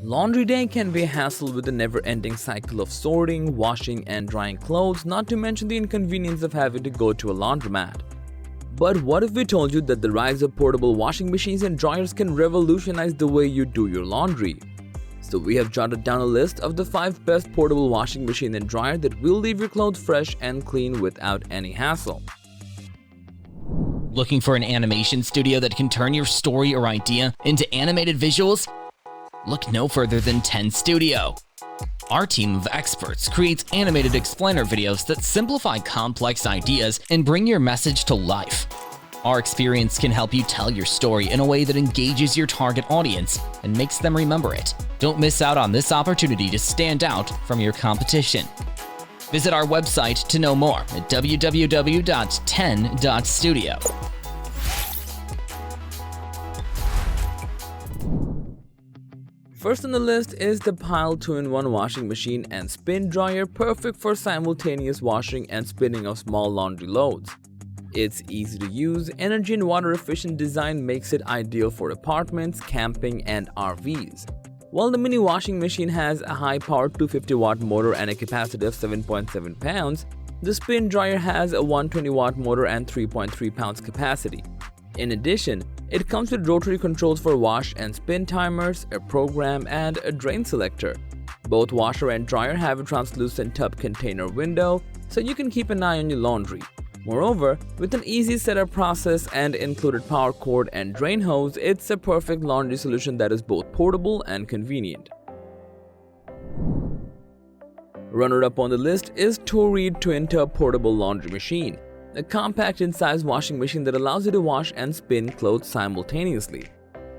Laundry day can be a hassle with the never-ending cycle of sorting, washing, and drying clothes, not to mention the inconvenience of having to go to a laundromat. But what if we told you that the rise of portable washing machines and dryers can revolutionize the way you do your laundry? So we have jotted down a list of the 5 best portable washing machine and dryer that will leave your clothes fresh and clean without any hassle. Looking for an animation studio that can turn your story or idea into animated visuals? Look no further than 10 Studio. Our team of experts creates animated explainer videos that simplify complex ideas and bring your message to life. Our experience can help you tell your story in a way that engages your target audience and makes them remember it. Don't miss out on this opportunity to stand out from your competition. Visit our website to know more at www.10.studio. First on the list is the Pile 2-in-1 washing machine and spin dryer, perfect for simultaneous washing and spinning of small laundry loads. Its easy to use, energy and water efficient design makes it ideal for apartments, camping, and RVs. While the mini washing machine has a high-powered 250-watt motor and a capacity of 7.7 pounds, the spin dryer has a 120-watt motor and 3.3 pounds capacity. In addition, it comes with rotary controls for wash and spin timers, a program, and a drain selector. Both washer and dryer have a translucent tub container window, so you can keep an eye on your laundry. Moreover, with an easy setup process and included power cord and drain hose, it's a perfect laundry solution that is both portable and convenient. Runner-up on the list is Reed twin-tub portable laundry machine, a compact in-size washing machine that allows you to wash and spin clothes simultaneously.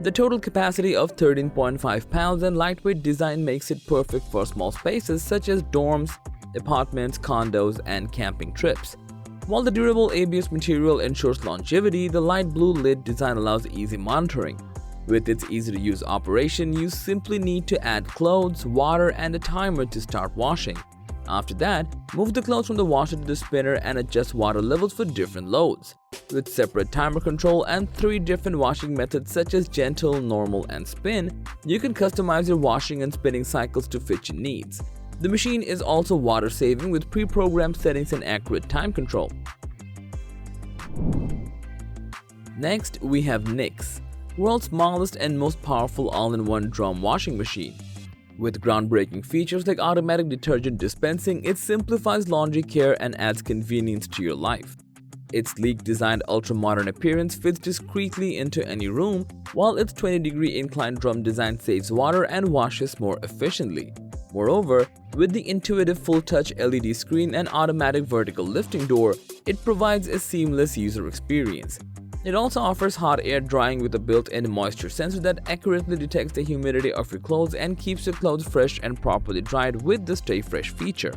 The total capacity of 13.5 pounds and lightweight design makes it perfect for small spaces such as dorms, apartments, condos, and camping trips. While the durable ABS material ensures longevity, the light blue lid design allows easy monitoring. With its easy-to-use operation, you simply need to add clothes, water, and a timer to start washing. After that, move the clothes from the washer to the spinner and adjust water levels for different loads. With separate timer control and 3 different washing methods such as gentle, normal, and spin, you can customize your washing and spinning cycles to fit your needs. The machine is also water-saving with pre-programmed settings and accurate time control. Next, we have Nix, world's smallest and most powerful all-in-one drum washing machine. With groundbreaking features like automatic detergent dispensing, it simplifies laundry care and adds convenience to your life. Its sleek-designed ultra-modern appearance fits discreetly into any room, while its 20-degree inclined drum design saves water and washes more efficiently. Moreover, with the intuitive full-touch LED screen and automatic vertical lifting door, it provides a seamless user experience. It also offers hot air drying with a built-in moisture sensor that accurately detects the humidity of your clothes and keeps your clothes fresh and properly dried with the Stay Fresh feature.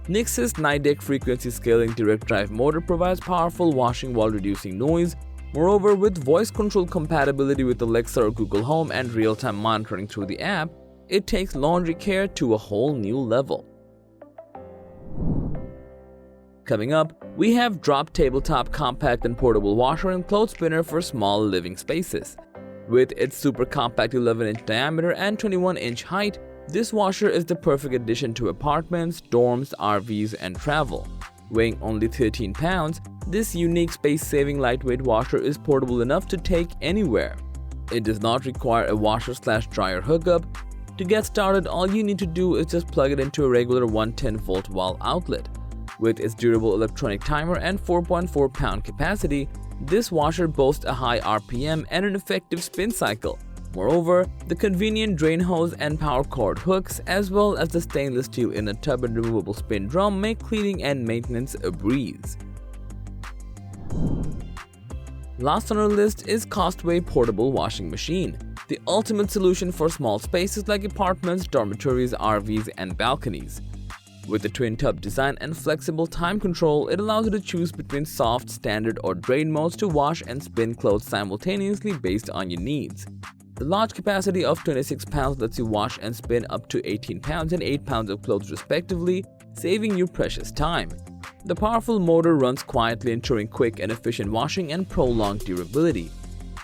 Nix's NIDEC frequency scaling direct drive motor provides powerful washing while reducing noise. Moreover, with voice control compatibility with Alexa or Google Home and real-time monitoring through the app, it takes laundry care to a whole new level. Coming up, we have Drop Tabletop Compact and Portable Washer and Clothes Spinner for small living spaces. With its super compact 11-inch diameter and 21-inch height, this washer is the perfect addition to apartments, dorms, RVs, and travel. Weighing only 13 pounds, this unique space-saving lightweight washer is portable enough to take anywhere. It does not require a washer/dryer hookup. To get started, all you need to do is just plug it into a regular 110-volt wall outlet. With its durable electronic timer and 4.4-pound capacity, this washer boasts a high RPM and an effective spin cycle. Moreover, the convenient drain hose and power cord hooks, as well as the stainless steel inner tub and removable spin drum, make cleaning and maintenance a breeze. Last on our list is Costway Portable Washing Machine, the ultimate solution for small spaces like apartments, dormitories, RVs, and balconies. With the twin tub design and flexible time control, it allows you to choose between soft, standard, or drain modes to wash and spin clothes simultaneously based on your needs. The large capacity of 26 pounds lets you wash and spin up to 18 pounds and 8 pounds of clothes respectively, saving you precious time. The powerful motor runs quietly, ensuring quick and efficient washing and prolonged durability.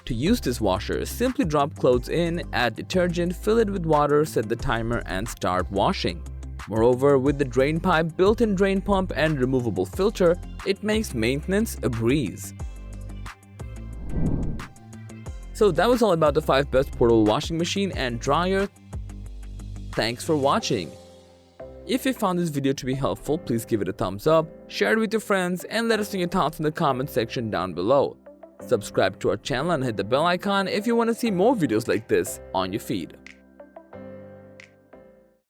To use this washer, simply drop clothes in, add detergent, fill it with water, set the timer, and start washing. Moreover, with the drain pipe, built-in drain pump, and removable filter, it makes maintenance a breeze. So that was all about the 5 best portable washing machine and dryer. Thanks for watching. If you found this video to be helpful, please give it a thumbs up, share it with your friends, and let us know your thoughts in the comment section down below. Subscribe to our channel and hit the bell icon if you want to see more videos like this on your feed.